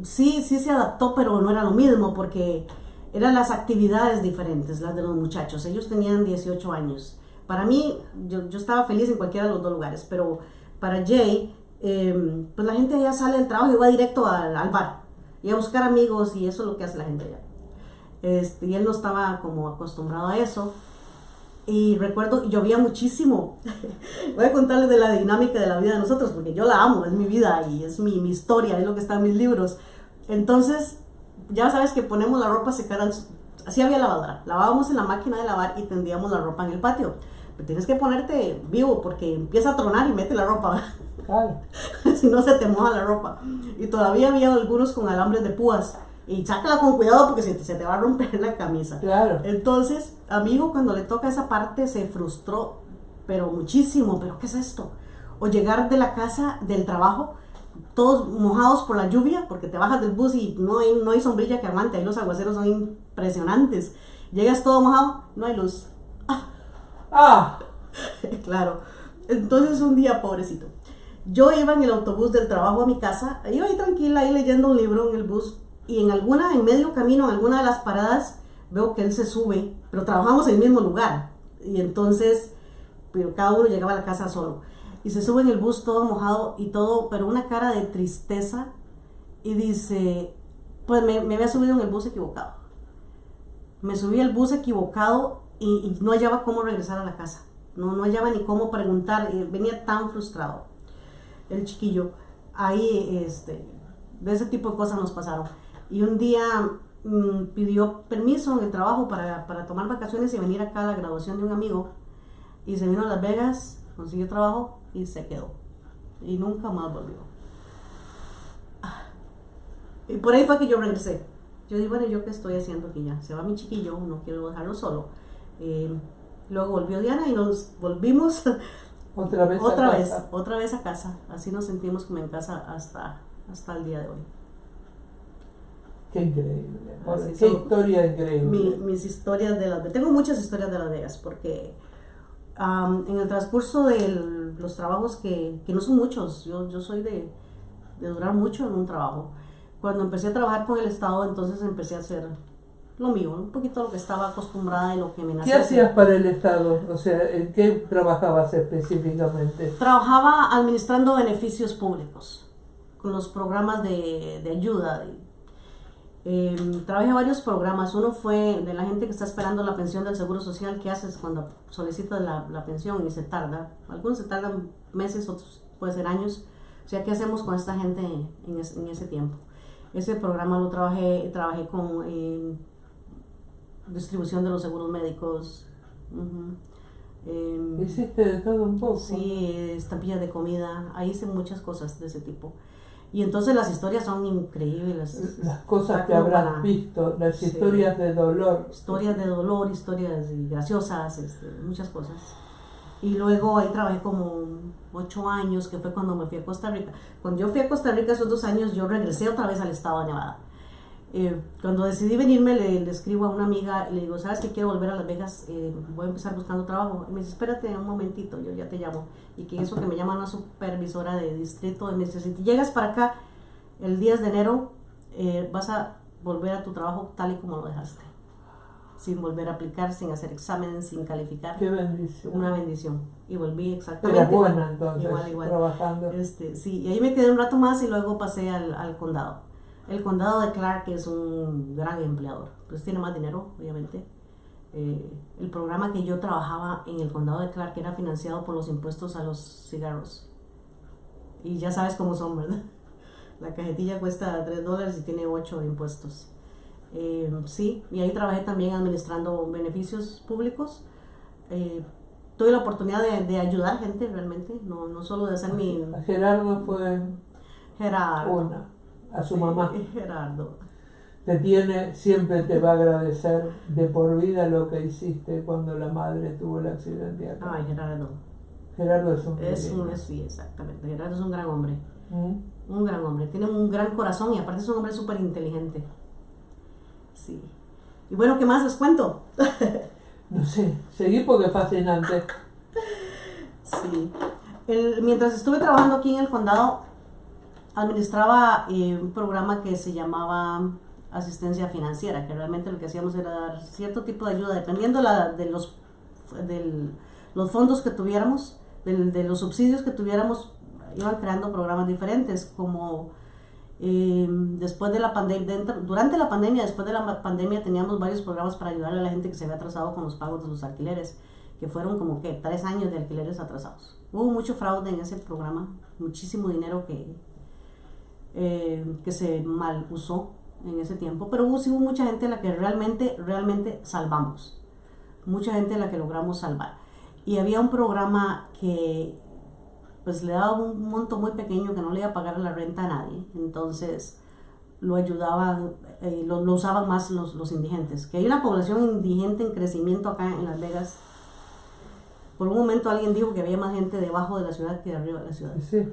sí se adaptó, pero no era lo mismo porque eran las actividades diferentes, las de los muchachos. Ellos tenían 18 años. Para mí, yo estaba feliz en cualquiera de los 2 lugares, pero para Jay, pues la gente allá sale del trabajo y va directo al bar y a buscar amigos, y eso es lo que hace la gente allá. Y él no estaba como acostumbrado a eso. Y recuerdo, llovía muchísimo. Voy a contarles de la dinámica de la vida de nosotros, porque yo la amo, es mi vida y es mi historia, es lo que está en mis libros. Entonces, ya sabes que ponemos la ropa a secar, así había lavadora. Lavábamos en la máquina de lavar y tendíamos la ropa en el patio. Pero tienes que ponerte vivo porque empieza a tronar y mete la ropa. Claro. Si no, se te moja la ropa. Y todavía había algunos con alambres de púas. Y sácala con cuidado porque se te va a romper la camisa. Claro. Entonces, a mi hijo cuando le toca esa parte se frustró, pero muchísimo. ¿Pero qué es esto? O llegar de la casa, del trabajo, todos mojados por la lluvia, porque te bajas del bus y no hay sombrilla que aguante. Ahí los aguaceros son impresionantes. Llegas todo mojado, no hay luz. Claro. Entonces un día, pobrecito, yo iba en el autobús del trabajo a mi casa, iba ahí tranquila, ahí leyendo un libro en el bus, y en medio camino, en alguna de las paradas, veo que él se sube, pero trabajamos en el mismo lugar, y entonces, pero cada uno llegaba a la casa solo, y se sube en el bus todo mojado y todo, pero una cara de tristeza, y dice, pues me había subido en el bus equivocado. Me subí al bus equivocado y no hallaba cómo regresar a la casa. No hallaba ni cómo preguntar, venía tan frustrado el chiquillo. Ahí, de ese tipo de cosas nos pasaron. Y un día pidió permiso en el trabajo para tomar vacaciones y venir acá a la graduación de un amigo. Y se vino a Las Vegas, consiguió trabajo y se quedó. Y nunca más volvió. Y por ahí fue que yo regresé. Yo dije, bueno, ¿yo qué estoy haciendo aquí ya? Se va mi chiquillo, no quiero dejarlo solo. Luego volvió Diana y nos volvimos otra vez a casa. Así nos sentimos como en casa hasta el día de hoy. Qué increíble. Qué historia increíble. Mis historias de Las Vegas. Tengo muchas historias de Las Vegas porque en el transcurso de los trabajos que no son muchos, yo soy de durar mucho en un trabajo. Cuando empecé a trabajar con el Estado, entonces empecé a hacer lo mío, un poquito lo que estaba acostumbrada y lo que me nacía. ¿Qué hacías para el Estado? O sea, ¿en qué trabajabas específicamente? Trabajaba administrando beneficios públicos, con los programas de ayuda. Trabajé varios programas. Uno fue de la gente que está esperando la pensión del Seguro Social. ¿Qué haces cuando solicitas la pensión y se tarda? Algunos se tardan meses, otros puede ser años. O sea, ¿qué hacemos con esta gente en ese tiempo? Ese programa lo trabajé con distribución de los seguros médicos. Hiciste de todo un poco. Sí, estampillas de comida. Ahí hice muchas cosas de ese tipo. Y entonces las historias son increíbles. Las cosas Da que como habrás para- visto, las Sí. historias de dolor. Historias de dolor, historias graciosas, muchas cosas. Y luego ahí trabajé como 8 años, que fue cuando me fui a Costa Rica. Cuando yo fui a Costa Rica esos 2 años, yo regresé otra vez al estado de Nevada. Cuando decidí venirme, le escribo a una amiga y le digo, ¿sabes que quiero volver a Las Vegas? Voy a empezar buscando trabajo. Y me dice, espérate un momentito, yo ya te llamo. Y que eso que me llama una supervisora de distrito, y me dice, si llegas para acá el 10 de enero, vas a volver a tu trabajo tal y como lo dejaste. Sin volver a aplicar, sin hacer exámenes, sin calificar. Qué bendición. Una bendición. Y volví exactamente. Eras buena entonces, igual. trabajando. Sí, y ahí me quedé un rato más y luego pasé al condado. El condado de Clark es un gran empleador, pues tiene más dinero, obviamente. El programa que yo trabajaba en el condado de Clark era financiado por los impuestos a los cigarros. Y ya sabes cómo son, ¿verdad? La cajetilla cuesta $3 y tiene 8 de impuestos. Sí, y ahí trabajé también administrando beneficios públicos. Tuve la oportunidad de ayudar gente realmente, no solo de hacer mi... Gerardo fue Gerardo. a su mamá. Gerardo. Siempre te va a agradecer de por vida lo que hiciste cuando la madre tuvo el accidente acá. Ay, Gerardo. Gerardo es Sí, exactamente. Gerardo es un gran hombre. ¿Mm? Un gran hombre. Tiene un gran corazón y aparte es un hombre súper inteligente. Sí. Y bueno, ¿qué más les cuento? No sé, seguí porque es fascinante. Sí. Mientras estuve trabajando aquí en el condado, administraba un programa que se llamaba asistencia financiera, que realmente lo que hacíamos era dar cierto tipo de ayuda, dependiendo de los fondos que tuviéramos, de los subsidios que tuviéramos, iban creando programas diferentes, como después de la pandemia, durante la pandemia, después de la pandemia teníamos varios programas para ayudar a la gente que se había atrasado con los pagos de los alquileres, que fueron como que 3 años de alquileres atrasados. Hubo mucho fraude en ese programa, muchísimo dinero que se mal usó en ese tiempo, pero hubo mucha gente a la que realmente salvamos, mucha gente a la que logramos salvar. Y había un programa que pues le daba un monto muy pequeño que no le iba a pagar la renta a nadie, entonces lo ayudaban, lo usaban más los indigentes, que hay una población indigente en crecimiento acá en Las Vegas. Por un momento alguien dijo que había más gente debajo de la ciudad que de arriba de la ciudad. Sí,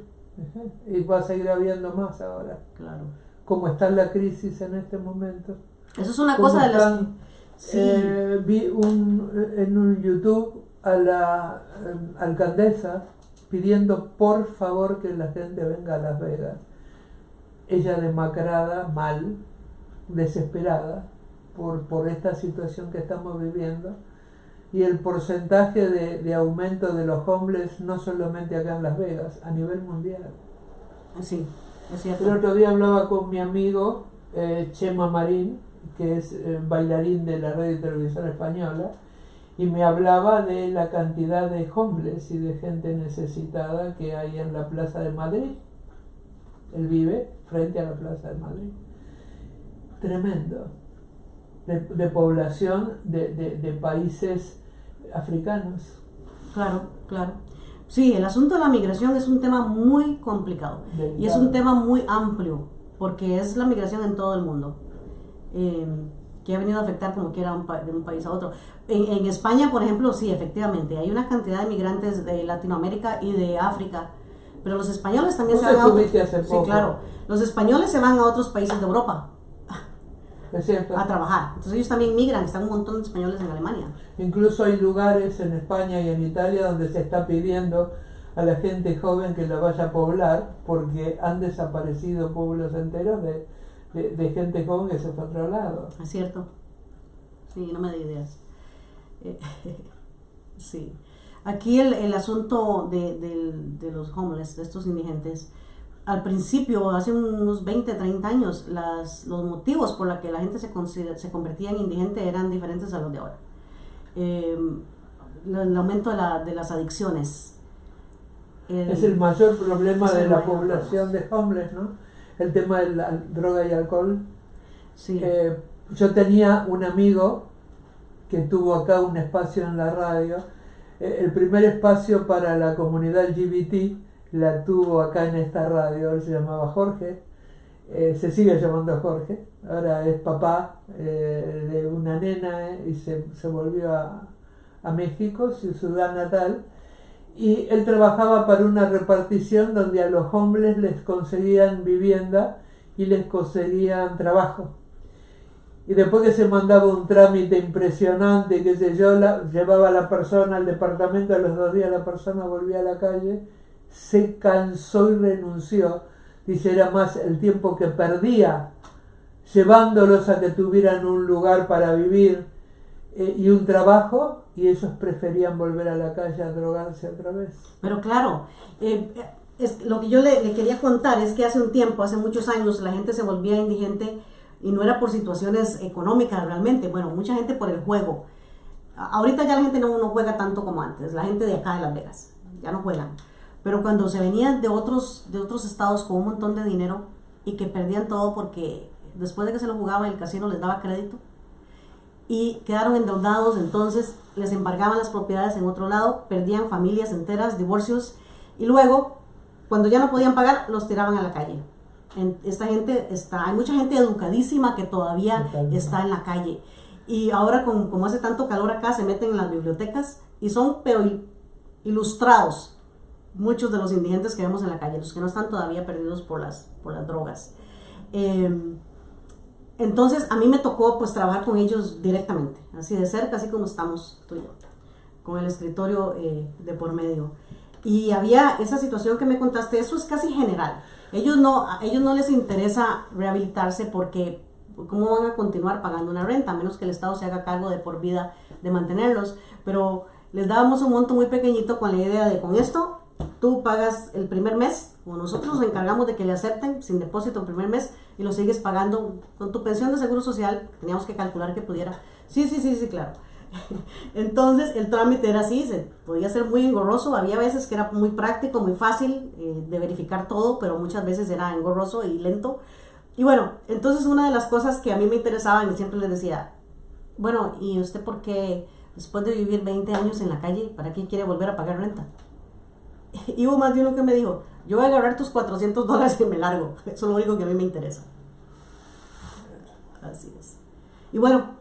y va a seguir habiendo más ahora. Claro. ¿Cómo está la crisis en este momento? Eso es una cosa de las... Sí. Vi en un YouTube a la alcaldesa pidiendo por favor que la gente venga a Las Vegas. Ella demacrada, mal, desesperada por esta situación que estamos viviendo. Y el porcentaje de aumento de los homeless, no solamente acá en Las Vegas, a nivel mundial. Sí, es cierto. El otro día hablaba con mi amigo Chema Marín, que es bailarín de la radio y televisión española, y me hablaba de la cantidad de homeless y de gente necesitada que hay en la Plaza de Madrid. Él vive frente a la Plaza de Madrid. Tremendo. De población de países africanos. Claro. Sí, el asunto de la migración es un tema muy complicado. Delicado. Y es un tema muy amplio, porque es la migración en todo el mundo, que ha venido a afectar como quiera de un país a otro. En España, por ejemplo, sí, efectivamente, hay una cantidad de migrantes de Latinoamérica y de África, pero los españoles también se van a otros... Sí, claro. Los españoles se van a otros países de Europa. Es cierto. A trabajar. Entonces ellos también migran, están un montón de españoles en Alemania. Incluso hay lugares en España y en Italia donde se está pidiendo a la gente joven que la vaya a poblar porque han desaparecido pueblos enteros de gente joven que se fue a otro lado. Es cierto. Sí, no me da ideas. Sí. Aquí el asunto de los homeless, de estos indigentes, al principio, hace unos 20, 30 años, los motivos por los que la gente se convertía en indigente eran diferentes a los de ahora. El aumento de las adicciones. Es el mayor problema de la población de homeless, ¿no? El tema de la droga y alcohol. Sí. Yo tenía un amigo que tuvo acá un espacio en la radio, el primer espacio para la comunidad LGBT la tuvo acá en esta radio. Él se llamaba Jorge, se sigue llamando Jorge, ahora es papá de una nena, y se volvió a México, su ciudad natal, y él trabajaba para una repartición donde a los hombres les conseguían vivienda y les conseguían trabajo. Y después que se mandaba un trámite impresionante, qué sé yo, llevaba a la persona al departamento, a los 2 días la persona volvía a la calle, se cansó y renunció. Dice, era más el tiempo que perdía llevándolos a que tuvieran un lugar para vivir y un trabajo, y ellos preferían volver a la calle a drogarse otra vez. Pero claro, lo que yo le quería contar es que hace un tiempo, hace muchos años, la gente se volvía indigente y no era por situaciones económicas realmente, bueno, mucha gente por el juego. Ahorita ya la gente no juega tanto como antes, la gente de acá de Las Vegas, ya no juegan. Pero cuando se venían de otros estados con un montón de dinero y que perdían todo porque después de que se lo jugaba el casino les daba crédito y quedaron endeudados, entonces les embargaban las propiedades en otro lado, perdían familias enteras, divorcios, y luego, cuando ya no podían pagar, los tiraban a la calle. Esta gente hay mucha gente educadísima que todavía está en la calle. Y ahora, como hace tanto calor acá, se meten en las bibliotecas y son, pero ilustrados, muchos de los indigentes que vemos en la calle, los que no están todavía perdidos por las drogas. Entonces a mí me tocó pues trabajar con ellos directamente, así de cerca, así como estamos tú y yo, con el escritorio de por medio. Y había esa situación que me contaste, eso es casi general. A ellos no les interesa rehabilitarse porque ¿cómo van a continuar pagando una renta? A menos que el Estado se haga cargo de por vida de mantenerlos. Pero les dábamos un monto muy pequeñito con la idea de con esto tú pagas el primer mes, o nosotros nos encargamos de que le acepten sin depósito el primer mes y lo sigues pagando con tu pensión de seguro social. Teníamos que calcular que pudiera. Sí, claro. Entonces el trámite era así, podía ser muy engorroso, había veces que era muy práctico, muy fácil de verificar todo, pero muchas veces era engorroso y lento. Y bueno, entonces una de las cosas que a mí me interesaban y siempre les decía, bueno, ¿y usted por qué después de vivir 20 años en la calle, para qué quiere volver a pagar renta? Y hubo más de uno que me dijo, yo voy a agarrar tus $400 y me largo, eso es lo único que a mí me interesa. Así es. Y bueno,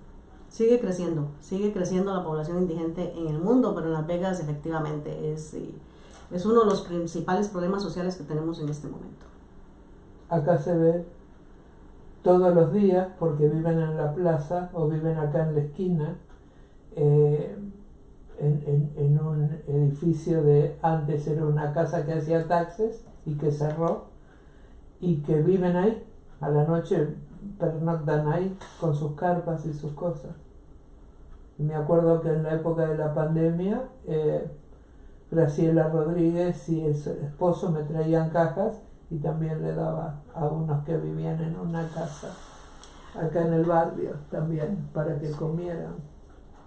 sigue creciendo la población indigente en el mundo, pero en Las Vegas efectivamente es uno de los principales problemas sociales que tenemos en este momento. Acá se ve todos los días, porque viven en la plaza o viven acá en la esquina, en un edificio antes era una casa que hacía taxes y que cerró, y que viven ahí, a la noche pernoctan ahí con sus carpas y sus cosas. Y me acuerdo que en la época de la pandemia, Graciela Rodríguez y el esposo me traían cajas y también le daba a unos que vivían en una casa acá en el barrio también para que comieran.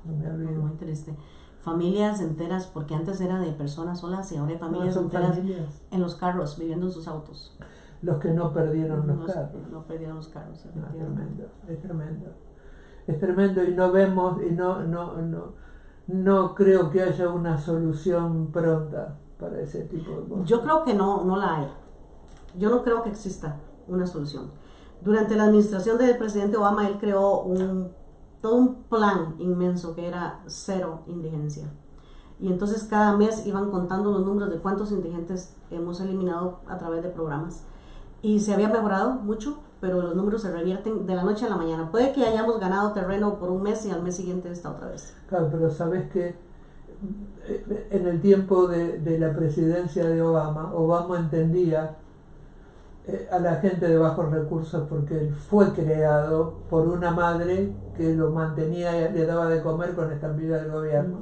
No me olvido. Muy triste. Familias enteras, porque antes era de personas solas y ahora hay familias enteras en los carros, viviendo en sus autos. Los que no perdieron los carros. No perdieron los carros. No, es tremendo y no vemos y no creo que haya una solución pronta para ese tipo de cosas. Yo creo que no la hay. Yo no creo que exista una solución. Durante la administración del presidente Obama, él creó todo un plan inmenso que era cero indigencia. Y entonces cada mes iban contando los números de cuántos indigentes hemos eliminado a través de programas. Y se había mejorado mucho, pero los números se revierten de la noche a la mañana. Puede que hayamos ganado terreno por un mes y al mes siguiente está otra vez. Claro, pero sabes que en el tiempo de la presidencia de Obama entendía a la gente de bajos recursos porque él fue creado por una madre que lo mantenía, le daba de comer con estampilla del gobierno.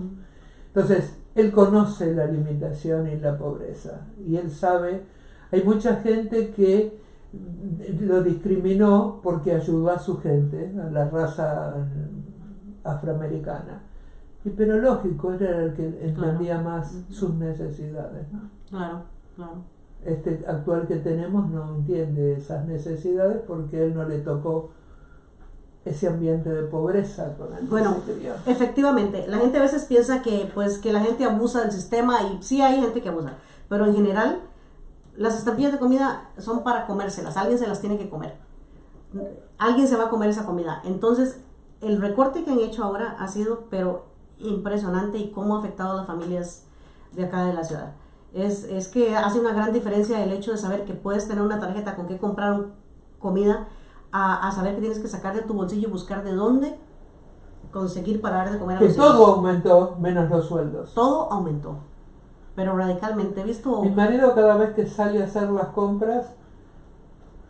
Entonces, él conoce la limitación y la pobreza y él sabe, hay mucha gente que lo discriminó porque ayudó a su gente, a la raza afroamericana. Pero lógico, era el que entendía más sus necesidades, ¿no? Claro. Este actual que tenemos no entiende esas necesidades porque él no le tocó ese ambiente de pobreza con el Bueno, efectivamente, la gente a veces piensa que la gente abusa del sistema, y sí hay gente que abusa, pero en general Las estampillas de comida son para comérselas, alguien se las tiene que comer. Alguien se va a comer esa comida. Entonces, el recorte que han hecho ahora ha sido, pero impresionante, y cómo ha afectado a las familias de acá de la ciudad. Es que hace una gran diferencia el hecho de saber que puedes tener una tarjeta con que comprar comida, a saber que tienes que sacar de tu bolsillo y buscar de dónde conseguir para dar de comer a Que los todo hijos. aumentó menos los sueldos. Todo aumentó, pero radicalmente. He visto... Mi marido cada vez que sale a hacer las compras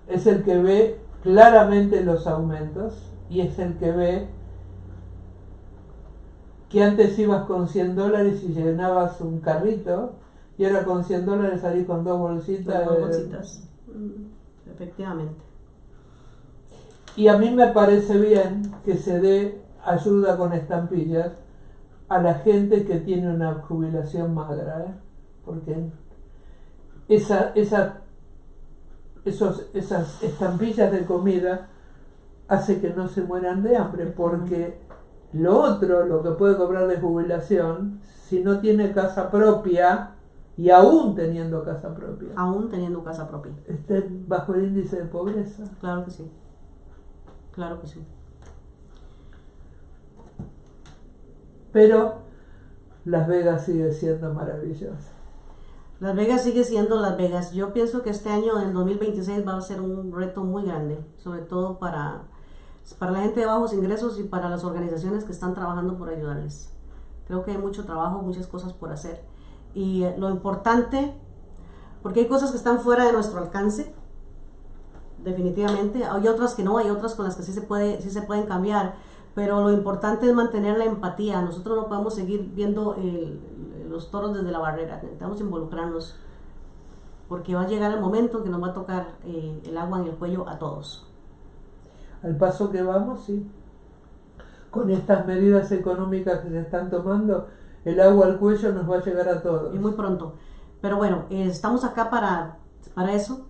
es el que ve claramente los aumentos y es el que ve que antes ibas con $100 y llenabas un carrito y ahora con $100 salís con dos bolsitas. Dos bolsitas. Efectivamente. Y a mí me parece bien que se dé ayuda con estampillas a la gente que tiene una jubilación magra, porque esas estampillas de comida hace que no se mueran de hambre, porque lo otro, lo que puede cobrar de jubilación, si no tiene casa propia, y aún teniendo casa propia, Aún teniendo casa propia. esté bajo el índice de pobreza. Claro que sí. Claro que sí. Pero Las Vegas sigue siendo maravillosa. Las Vegas sigue siendo Las Vegas. Yo pienso que este año, en 2026, va a ser un reto muy grande, sobre todo para la gente de bajos ingresos y para las organizaciones que están trabajando por ayudarles. Creo que hay mucho trabajo, muchas cosas por hacer. Y lo importante, porque hay cosas que están fuera de nuestro alcance, definitivamente. Hay otras que no, hay otras con las que sí se pueden cambiar. Pero lo importante es mantener la empatía. Nosotros no podemos seguir viendo los toros desde la barrera. Necesitamos involucrarnos, porque va a llegar el momento en que nos va a tocar el agua en el cuello a todos. Al paso que vamos, sí. Con estas medidas económicas que se están tomando, el agua al cuello nos va a llegar a todos. Y muy pronto. Pero bueno, estamos acá para eso,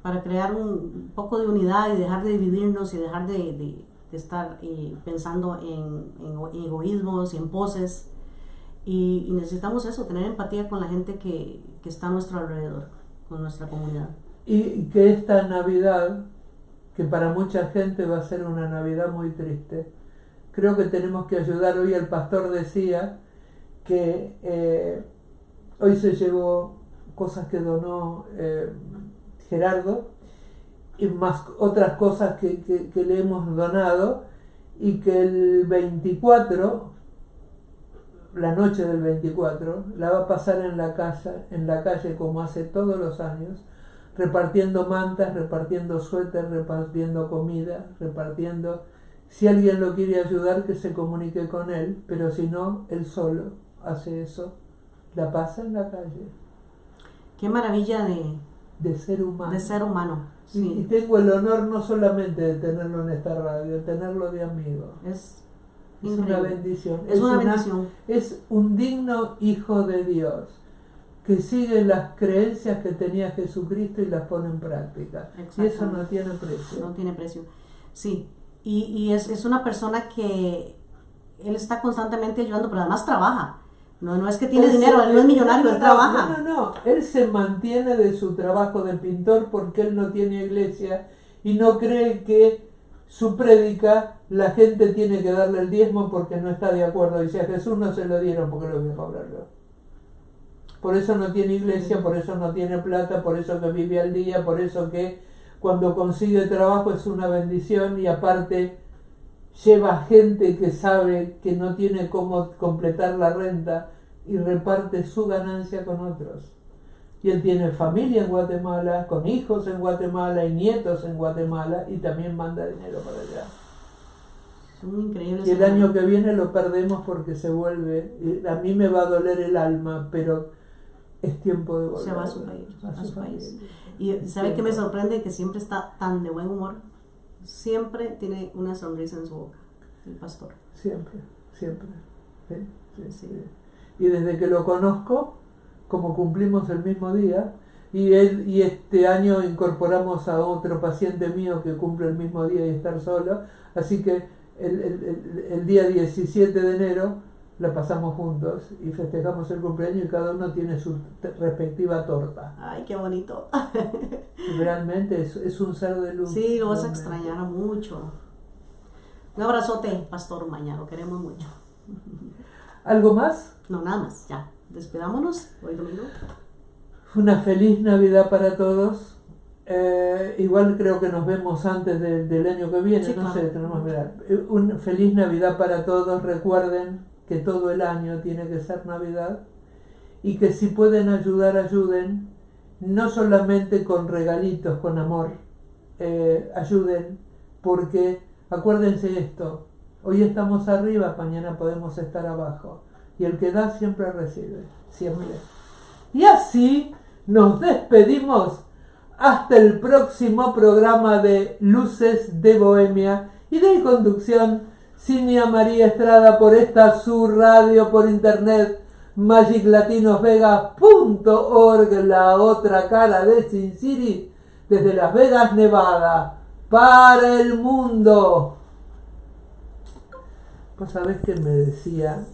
para crear un poco de unidad y dejar de dividirnos y dejar de estar pensando en egoísmos y en poses. Y necesitamos eso, tener empatía con la gente que está a nuestro alrededor, con nuestra comunidad. Y que esta Navidad, que para mucha gente va a ser una Navidad muy triste, creo que tenemos que ayudar. Hoy el pastor decía que hoy se llevó cosas que donó Gerardo, y más otras cosas que le hemos donado, y que el 24, la noche del 24, la va a pasar en la calle como hace todos los años, repartiendo mantas, repartiendo suéter, repartiendo comida, repartiendo... Si alguien lo quiere ayudar, que se comunique con él, pero si no, él solo hace eso, la pasa en la calle. Qué maravilla de ser humano. De ser humano, sí. Y tengo el honor no solamente de tenerlo en esta radio, de tenerlo de amigo. Es una bendición. Es una bendición. Es un digno hijo de Dios, que sigue las creencias que tenía Jesucristo y las pone en práctica. Y eso no tiene precio. No tiene precio. Sí. Y es una persona que él está constantemente ayudando, pero además trabaja. No es que tiene dinero, él no es millonario, él trabaja. No, él se mantiene de su trabajo de pintor porque él no tiene iglesia y no cree que su prédica la gente tiene que darle el diezmo porque no está de acuerdo. Dice, a Jesús no se lo dieron porque lo voy a cobrar yo. Por eso no tiene iglesia, por eso no tiene plata, por eso que vive al día, por eso que cuando consigue trabajo es una bendición, y aparte lleva gente que sabe que no tiene cómo completar la renta y reparte su ganancia con otros. Y él tiene familia en Guatemala, con hijos en Guatemala y nietos en Guatemala, y también manda dinero para allá. Son increíbles. Y el año que viene lo perdemos porque se vuelve, y a mí me va a doler el alma, pero es tiempo de volver. Se va a su país. Y ¿sabe qué me sorprende? Que siempre está tan de buen humor. Siempre tiene una sonrisa en su boca, el pastor. Siempre. Sí. Y desde que lo conozco, como cumplimos el mismo día, y este año incorporamos a otro paciente mío que cumple el mismo día y estar solo, así que el día 17 de enero la pasamos juntos y festejamos el cumpleaños y cada uno tiene su respectiva torta. Ay, qué bonito. Realmente es un ser de luz. Sí, lo vas a realmente. extrañar mucho. Un abrazote, Pastor Maña, lo queremos mucho. ¿Algo más? No, nada más, ya. Despidámonos hoy domingo. Una feliz Navidad para todos. Igual creo que nos vemos antes del año que viene, Sí, no claro. sé, tenemos que mirar. Una feliz Navidad para todos. Recuerden que todo el año tiene que ser Navidad y que si pueden ayudar, ayuden, no solamente con regalitos, con amor, ayuden, porque acuérdense esto, hoy estamos arriba, mañana podemos estar abajo, y el que da siempre recibe, siempre. Y así nos despedimos hasta el próximo programa de Luces de Bohemia y de conducción Cinia María Estrada por esta su radio por internet magiclatinosvegas.org, la otra cara de Sin City, desde Las Vegas, Nevada, para el mundo. Pues sabés que me decía,